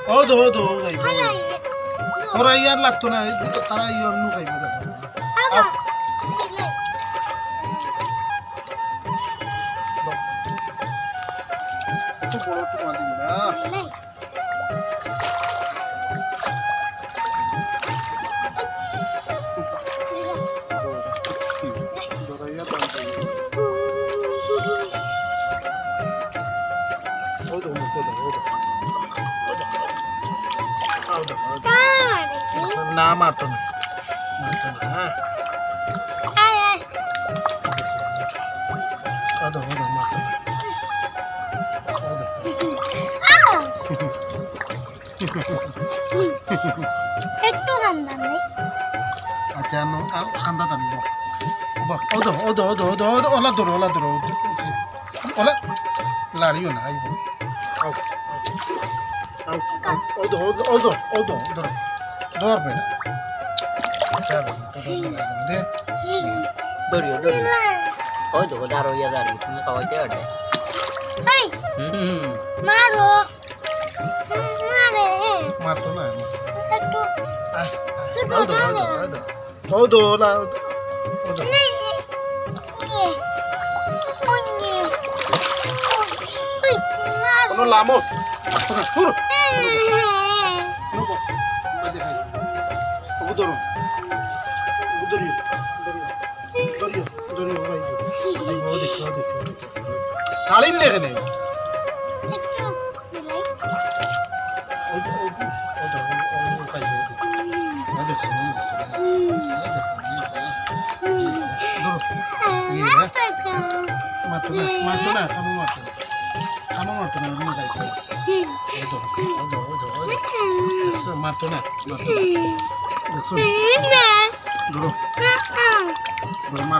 হৌদ হৌদ খাইব ওরা ইয়ার লাগতো না তারা অন্য খাইব বড় টুকরা দিন না না মারতো না হ্যাঁ মারতো না একটু কান্দা নেই আচ্ছা কান্দা টানিব ওলা ধরো ওলা লাড়িও না আইব ধরবে না ধরিও ওই তো দাঁড়িয়ে তুমি খাওয়াইতে আটে মারো মারে মারতো না একটু হৌদো ওলা কোনো লামো ধরো শাড়ির লেগে নেই মারতো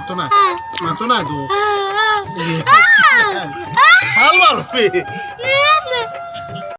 না মারতো না তো শাল মারবে